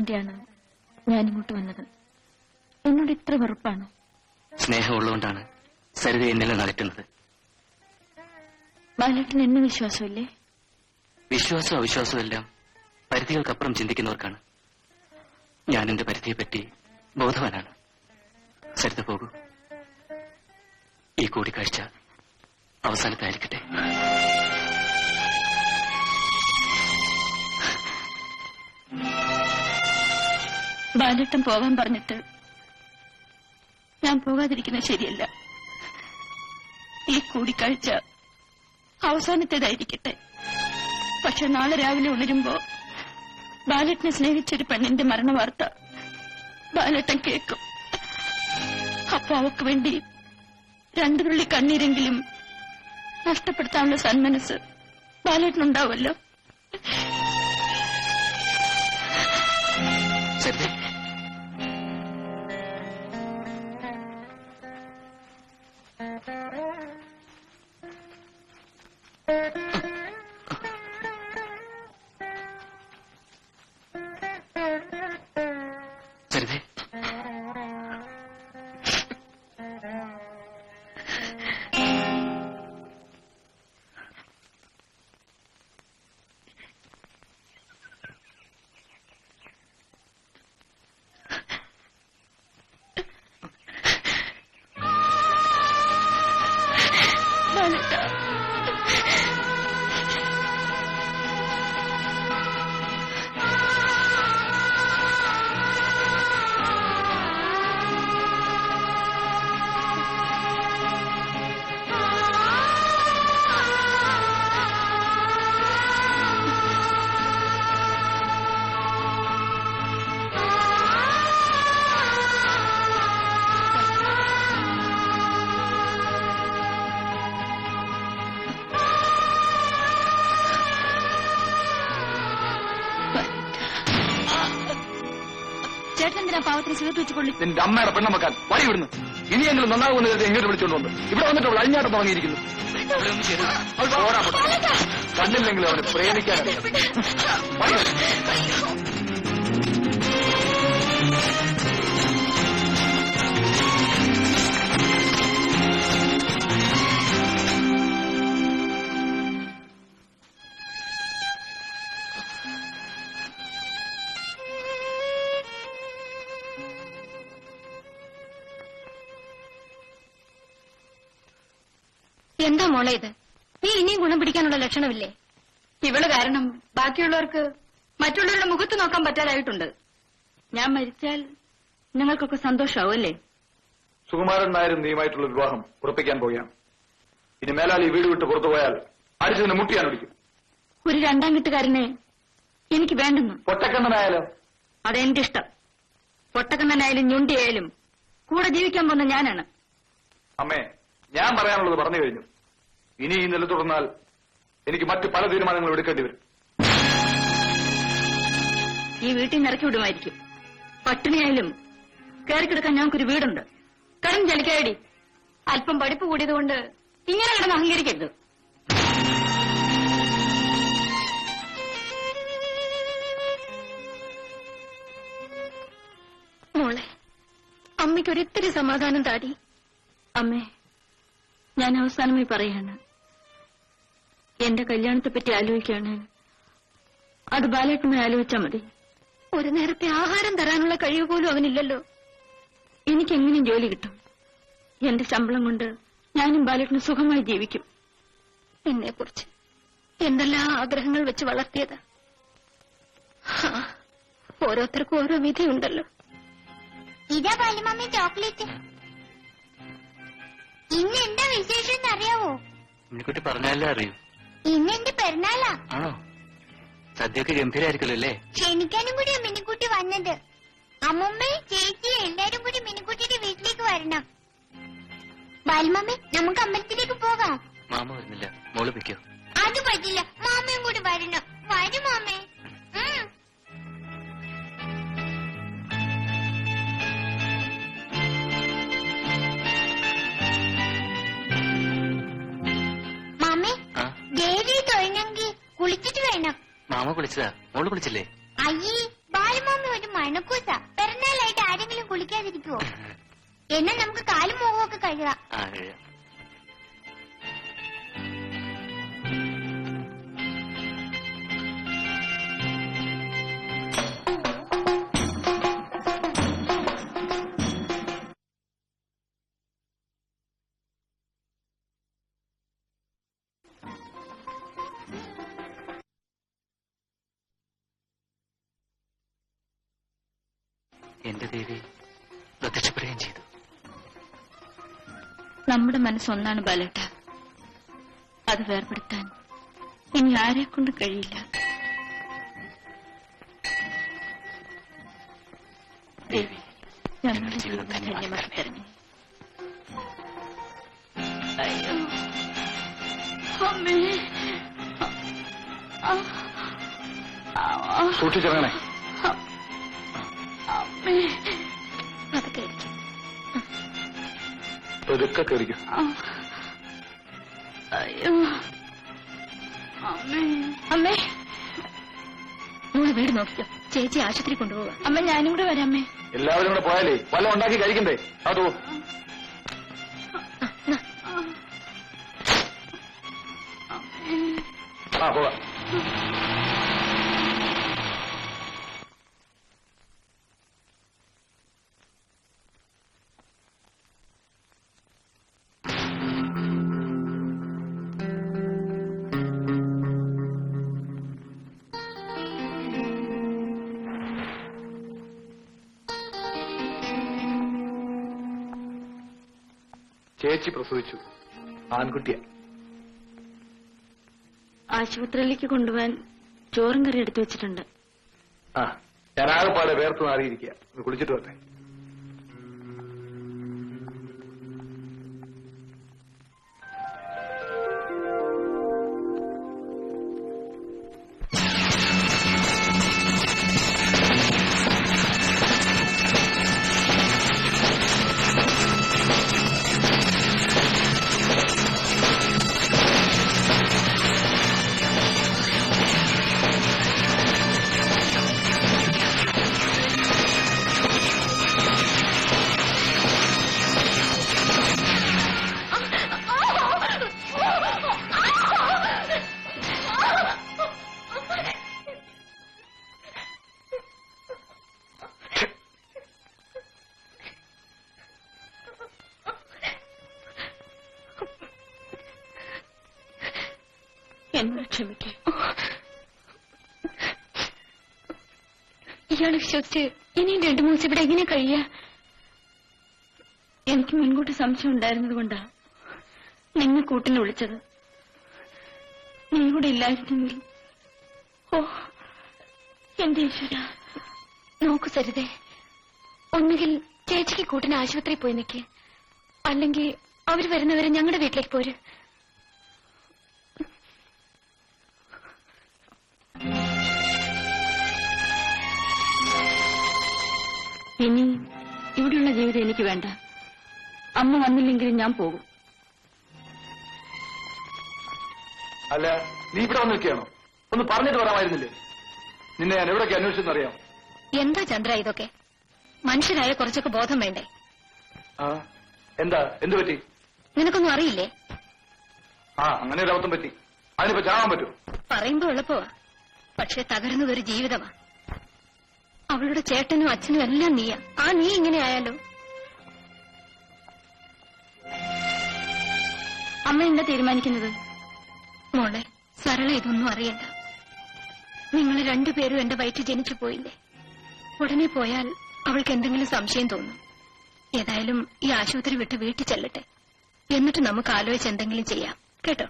വേണ്ടിയാണ് ഞാനിങ്ങോട്ട് വന്നത്. എന്നോട് ഇത്ര വെറുപ്പാണോ? സ്നേഹമുള്ളതുകൊണ്ടാണ് സരിത എന്നിൽ അകറ്റുന്നത്. ബാലേട്ടന് എന്നെ വിശ്വാസമില്ലേ? വിശ്വാസവും അവിശ്വാസവും എല്ലാം പരിധികൾക്കപ്പുറം ചിന്തിക്കുന്നവർക്കാണ്. ഞാൻ എന്റെ പരിധിയെപ്പറ്റി ബോധവാനാണ്. സരിത പോകൂ. ഈ കൂടിക്കാഴ്ച അവസാനത്തായിരിക്കട്ടെ. ബാലേട്ടൻ പോകാൻ പറഞ്ഞിട്ട് ഞാൻ പോകാതിരിക്കുന്നത് ശരിയല്ല. ഈ കൂടിക്കാഴ്ച അവസാനത്തേതായിരിക്കട്ടെ. പക്ഷെ നാളെ രാവിലെ ഉണരുമ്പോ ബാലേട്ടനെ സ്നേഹിച്ചൊരു പെണ്ണിന്റെ മരണവാർത്ത ബാലേട്ടൻ കേൾക്കും. അപ്പൊ അവക്ക് വേണ്ടി 2 തുള്ളി കണ്ണീരെങ്കിലും നഷ്ടപ്പെടുത്താനുള്ള സന്മനസ് ബാലേട്ടനുണ്ടാവുമല്ലോ. സരിതേ, ചേട്ടനെന്തിനാ പാവത്തിന് സിഗരറ്റ് വെച്ച് കൊള്ളി? നിന്റെ അമ്മയുടെ പെണ്ണമക്കാൻ വഴി വിടുന്നു. ഇനിയെങ്കിലും നന്നാകുമെന്ന് കരുതി എങ്ങോട്ട് വിളിച്ചുകൊണ്ടുണ്ട്. ഇവിടെ വന്നിട്ട് അവൾ അഴിഞ്ഞാട്ടം തുടങ്ങിയിരിക്കുന്നു. കണ്ടില്ലെങ്കിലും അവന് പ്രേമിക്കാനറിയാം. എന്താ മോളെ ഇത്? നീ ഇനിയും ഗുണം പിടിക്കാനുള്ള ലക്ഷണമില്ലേ? ഇവള് കാരണം ബാക്കിയുള്ളവർക്ക് മറ്റുള്ളവരുടെ മുഖത്ത് നോക്കാൻ പറ്റാതായിട്ടുണ്ട്. ഞാൻ മരിച്ചാൽ നിങ്ങൾക്കൊക്കെ സന്തോഷമാവും അല്ലേ? സുകുമാരൻ നായരും നീയുമായിട്ടുള്ള വിവാഹം ഉറപ്പിക്കാൻ പോവുകയാണ്. ഇനി മേലാൽ ഈ വീട് വിട്ട് പുറത്തുപോയാൽ അടിച്ചതിന് മുട്ടിയാൻ ഒടിക്കും. ഒരു 2ാം കെട്ടുകാരനെ എനിക്ക് വേണ്ടെന്നു. പൊട്ടക്കണ്ണനായാലോ? അതെന്റെ ഇഷ്ടം. പൊട്ടക്കണ്ണനായാലും ഞുണ്ടിയായാലും കൂടെ ജീവിക്കാൻ പോകുന്ന ഞാനാണ്. അമ്മേ, ഞാൻ പറയാനുള്ളത് പറഞ്ഞു കഴിഞ്ഞു. ഇനി ഈ നില തുടർന്നാൽ എനിക്ക് മറ്റു പല തീരുമാനങ്ങളും എടുക്കേണ്ടി വരും. ഈ വീട്ടിൽ നിന്ന് ഇറക്കി വിടുമായിരിക്കും. പട്ടിണിയായാലും കയറിക്കിടക്കാൻ ഞങ്ങൾക്കൊരു വീടുണ്ട്. കടം ചലിക്കായടി. അല്പം പഠിപ്പ് കൂടിയതുകൊണ്ട് ഇങ്ങനെ കിടന്ന് അഹങ്കരിക്കരുത്. മോളെ, അമ്മയ്ക്കൊരിത്തിരി സമാധാനം താടി. അമ്മേ, ഞാൻ അവസാനമായി പറയാണ്, എന്റെ കല്യാണത്തെപ്പറ്റി ആലോചിക്കാണ്. അത് ബാലേട്ടനെ ആലോചിച്ചാൽ മതി. ഒരു നേരത്തെ ആഹാരം തരാനുള്ള കഴിവ് പോലും അവനില്ലല്ലോ. എനിക്കെങ്ങനെയും ജോലി കിട്ടും. എന്റെ ശമ്പളം കൊണ്ട് ഞാനും ബാലേട്ടന് സുഖമായി ജീവിക്കും. എന്നെക്കുറിച്ച് എന്തെല്ലാം ആഗ്രഹങ്ങൾ വെച്ച് വളർത്തിയത്. ഓരോരുത്തർക്കും ഓരോ വിധിയുണ്ടല്ലോ. ഇതാ ബാലുമമ്മി ചോക്ലേറ്റ്. ഇന്ന് എന്താ വിശേഷം അറിയാവോ? മിനിക്കുട്ടി പറഞ്ഞാലേ അറിയൂ. ഇന്ന് എന്റെ പെരുന്നാളാ. ആണോ? സദ്യയൊക്കെ ഗംഭീരായിരിക്കുമല്ലോ അല്ലേ? ക്ഷണിക്കാനും കൂടിയാ മിനിക്കുട്ടി വന്നത്. അമ്മുമ്മയും ചേച്ചിയും എല്ലാരും കൂടി മിനിക്കുട്ടിയുടെ വീട്ടിലേക്ക് വരണം. ബാലുമമ്മി, നമുക്ക് അമ്പലത്തിലേക്ക് പോകാം. മാമ വരുന്നില്ല, മോള് വെക്കോ? അത് പറ്റില്ല, മാമയും കൂടി വരണം. വരും മാമേ. മാമേ, ദേവി തൊഴണമെങ്കിൽ കുളിച്ചിട്ട് വേണം. മാമ കുളിച്ചതാ, മോള് കുളിച്ചില്ലേ? അയ്യേ, ബാലുമാമി ഒരു മണക്കൂസ. പിറന്നാളായിട്ട് ആരെങ്കിലും കുളിക്കാതിരിക്കുവോ? എന്നാ നമുക്ക് കാലും മുഖവും ഒക്കെ കഴുകാം. ആ കഴിയാം. എന്റെ ദേവി പ്രത്യക്ഷപ്പെടുകയും ചെയ്തു. നമ്മുടെ മനസ്സൊന്നാണ് ബാലേട്ട. അത് വേർപെടുത്താൻ ഇനി ആരെ കൊണ്ട് കഴിയില്ല. ദേവി ഞങ്ങളുടെ ജീവിതം ധന്യമാക്കി തരണേ. അയ്യോ അമ്മേ. സൂക്ഷിച്ചിറങ്ങണേ. അമ്മേ അതൊക്കെ ആയിരിക്കും. ഇതൊക്കെ കയറിക്കും. അയ്യോ അമ്മേ. അമ്മേ മോള് വീട് നോക്കിക്കോ. ചേച്ചി ആശുപത്രി കൊണ്ടുപോവാ. അമ്മ ഞാനും കൂടെ വരാം. അമ്മേ എല്ലാവരും കൂടെ പോയാലേ വല്ല ഉണ്ടാക്കി കഴിക്കണ്ടേ? അതോ ആ പോവാ. ചേച്ചി പ്രസവിച്ചു. ആൺകുട്ടിയാ. ആശുപത്രിയിലേക്ക് കൊണ്ടുപോകാൻ ചോറും കറി എടുത്തു വെച്ചിട്ടുണ്ട്. ആ ഞാൻ ആകെപ്പാടെ വേർത്ത് മാറിയിരിക്കുക. കുളിച്ചിട്ട് വരട്ടെ. എന്നോട് ക്ഷമിക്കേ. ഇയാളെ വിശ്വസിച്ച് ഇനിയും 2 ദിവസം ഇവിടെ എങ്ങനെ കഴിയാ? എനിക്ക് മുൻകൂട്ടി സംശയം ഉണ്ടായിരുന്നത് കൊണ്ടാ നിന്നെ കൂട്ടിന് വിളിച്ചത്. നീ കൂടെ ഇല്ലായിരുന്നെങ്കിൽ. ഓ എന്റെ ഈശ്വര. നോക്കൂ സരിതേ, ഒന്നുകിൽ ചേച്ചിക്ക് കൂട്ടിന് ആശുപത്രിയിൽ പോയി നിൽക്ക്, അല്ലെങ്കിൽ അവർ വരുന്നവരെ ഞങ്ങളുടെ വീട്ടിലേക്ക് പോര്. ഇനി ഇവിടെയുള്ള ജീവിതം എനിക്ക് വേണ്ട. അമ്മ വന്നില്ലെങ്കിലും ഞാൻ പോകും. അല്ല നീ ഇവിടെ വന്ന് നിൽക്കുകയാണോ? ഒന്ന് പറഞ്ഞിട്ട് വരാമായിരുന്നില്ലേ? നിന്നെ ഞാൻ എവിടേക്ക് അന്വേഷിച്ചെന്നറിയാം. എന്താ ചന്ദ്ര ഇതൊക്കെ? മനുഷ്യരായ കുറച്ചൊക്കെ ബോധം വേണ്ടേ? ആ എന്താ? എന്ത് പറ്റി? നിനക്കൊന്നും അറിയില്ലേ? ആ അങ്ങനെ ഒരു അബദ്ധം പറ്റി. അതിനിപ്പോ ചാവാൻ പറ്റൂ? പറയുമ്പോ എളുപ്പമാ, പക്ഷെ തകരുന്നതൊരു ജീവിതമാ. അവളുടെ ചേട്ടനും അച്ഛനും എല്ലാം നീയാ. ആ നീ ഇങ്ങനെ ആയാലോ? അമ്മ എന്താ തീരുമാനിക്കുന്നത്? മോളെ സരള ഇതൊന്നും അറിയണ്ട. നിങ്ങൾ 2 പേരും എന്റെ വയറ്റിൽ ജനിച്ചു പോയില്ലേ? ഉടനെ പോയാൽ അവൾക്ക് എന്തെങ്കിലും സംശയം തോന്നും. ഏതായാലും ഈ ആശുപത്രി വിട്ട് വീട്ടിൽ ചെല്ലട്ടെ. എന്നിട്ട് നമുക്ക് ആലോചിച്ച് എന്തെങ്കിലും ചെയ്യാം കേട്ടോ.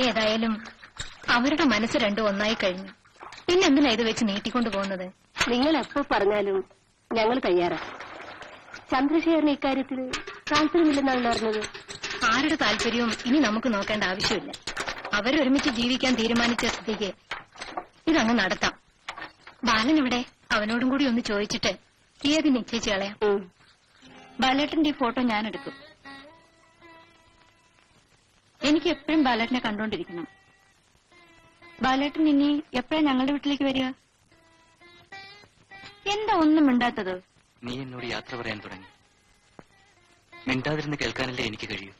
ഏതായാലും അവരുടെ മനസ്സ് 2 ഒന്നായി കഴിഞ്ഞു. പിന്നെന്തിനാ ഇത് വെച്ച് നീട്ടിക്കൊണ്ടു പോകുന്നത്? നിങ്ങൾ എപ്പോ പറഞ്ഞാലും ഞങ്ങൾ തയ്യാറാ. ചന്ദ്രശേഖരന് ഇക്കാര്യത്തിൽ താല്പര്യമില്ലെന്നാണ് അറിഞ്ഞത്. ആരുടെ താല്പര്യവും ഇനി നമുക്ക് നോക്കേണ്ട ആവശ്യമില്ല. അവരൊരുമിച്ച് ജീവിക്കാൻ തീരുമാനിച്ച സ്ഥിതിക്ക് ഇതങ്ങ് നടത്താം. ബാലൻ ഇവിടെ, അവനോടും കൂടി ഒന്ന് ചോദിച്ചിട്ട് തീയതി നിശ്ചയിച്ച് കളയാം. ബാലേട്ടന്റെ ഈ ഫോട്ടോ ഞാനെടുക്കും. എനിക്ക് എപ്പോഴും ബാലേട്ടനെ കണ്ടോണ്ടിരിക്കണം. ബാലേട്ടൻ ഇനി എപ്പോഴാ ഞങ്ങളുടെ വീട്ടിലേക്ക് വരിക? എന്താ ഒന്നും മിണ്ടാത്തത്? നീ എന്നോട് യാത്ര പറയാൻ തുടങ്ങി. മിണ്ടാതിരുന്ന് കേൾക്കാനല്ലേ എനിക്ക് കഴിയൂ.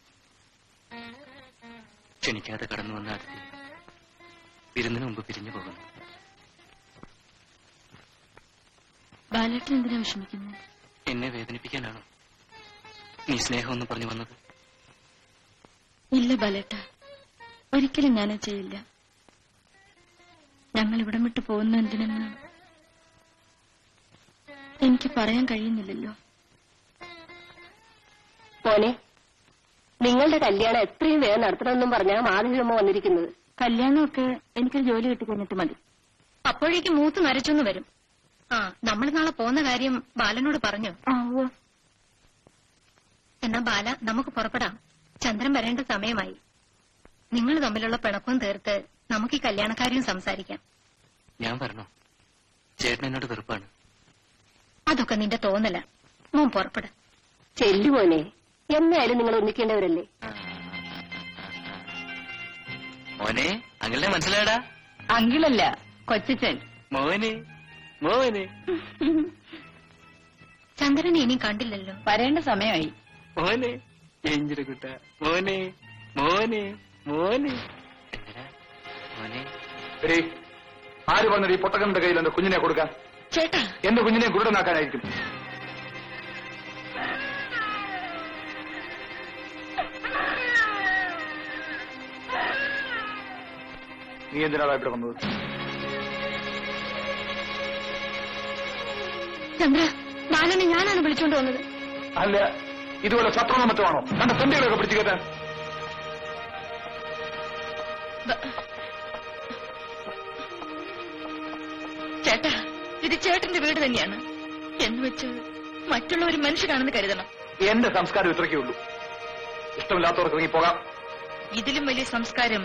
ക്ഷണിക്കാതെ കടന്നു വന്ന അതിഥി വിരുന്നിന് മുമ്പ് പിരിഞ്ഞു പോകുന്നു. ബാലേട്ടൻ എന്തിനാ വിഷമിക്കുന്നത്? എന്നെ വേദനിപ്പിക്കാനാണോ നീ സ്നേഹമൊന്നും പറഞ്ഞു വന്നത്? ഇല്ല ബാലേട്ട, ഒരിക്കലും ഞാനത് ചെയ്യില്ല. ഞങ്ങൾ ഇവിടം വിട്ട് പോകുന്ന എന്തിനെന്ന് എനിക്ക് പറയാൻ കഴിയുന്നില്ലല്ലോ. മോനെ, നിങ്ങളുടെ കല്യാണം എത്രയും വേഗം നടത്തണമെന്നും പറഞ്ഞാ മാധവിയമ്മ വന്നിരിക്കുന്നത്. കല്യാണമൊക്കെ എനിക്കൊരു ജോലി കിട്ടി കഴിഞ്ഞിട്ട് മതി. അപ്പോഴേക്ക് മൂത്ത് നരച്ചൊന്നു വരും. ആ, നമ്മൾ നാളെ പോകുന്ന കാര്യം ബാലനോട് പറഞ്ഞു. എന്നാ ബാല, നമുക്ക് പുറപ്പെടാം. ചന്ദ്രൻ വരേണ്ട സമയമായി. നിങ്ങൾ തമ്മിലുള്ള പിണക്കവും തീർത്ത് നമുക്ക് ഈ കല്യാണക്കാര്യം സംസാരിക്കാം. ഞാൻ പറഞ്ഞോ? ചേട്ടൻ എന്നോട് വെറുപ്പാണ്. അതൊക്കെ നിന്റെ തോന്നല. മോൻ പുറപ്പെട. ചെല്ലു മോനെ, എന്നായാലും നിങ്ങൾ ഒന്നിക്കേണ്ടവരല്ലേ. മോനെ, അങ്ങനെ മനസ്സിലായടാ? അങ്കിളല്ല, കൊച്ചച്ചൻ. മോനെ മോനെ ചന്ദ്രനെ ഇനിയും കണ്ടില്ലല്ലോ. വരേണ്ട സമയമായി. മോനെ കുട്ട മോനെ മോനെ മോനെ എന്തിനാ മോനെ? എടീ, ആര് പറഞ്ഞത് ഈ പൊട്ടക്കന്റെ കയ്യിൽ എന്റെ കുഞ്ഞിനെ കൊടുക്കാൻ? ചേട്ടാ, എന്റെ കുഞ്ഞിനെ കുരുടനാക്കാനായിരിക്കും. നീ എന്തിനാണ് ഇവിടെ വന്നത്? ചന്ദ്ര, ബാലനെ ഞാനാണ് വിളിച്ചോണ്ട് വന്നത്. അല്ല, ഇതുപോലെ ശത്രുണോ മറ്റോ ആണോ കണ്ട തെണ്ടികളൊക്കെ പിടിച്ചു കയറ്റാൻ? ചേട്ടാ, ഇത് ചേട്ടന്റെ വീട് തന്നെയാണ് എന്ന് വെച്ച് മറ്റുള്ളവർ മനുഷ്യരാണെന്ന് കരുതണം. എന്റെ സംസ്കാരം ഇത്രയ്ക്കേ ഉള്ളൂ. ഇഷ്ടമില്ലാത്തവർക്ക് ഇറങ്ങി പോകാം. ഇതിലും വലിയ സംസ്കാരം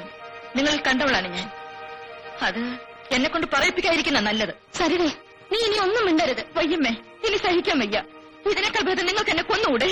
നിങ്ങൾ കണ്ടവളാണ് ഞാൻ. അത് എന്നെ കൊണ്ട് പറയിപ്പിക്കാതിരിക്കുന്ന നല്ലത്. സരിതേ, നീ ഇനി ഒന്നും മിണ്ടരുത്. വയ്യമ്മേ, ഇനി സഹിക്കാൻ വയ്യ. ഇതിനേക്കാൾ ഭേദം നിങ്ങൾക്ക് എന്നെ കൊന്നുകൂടെ?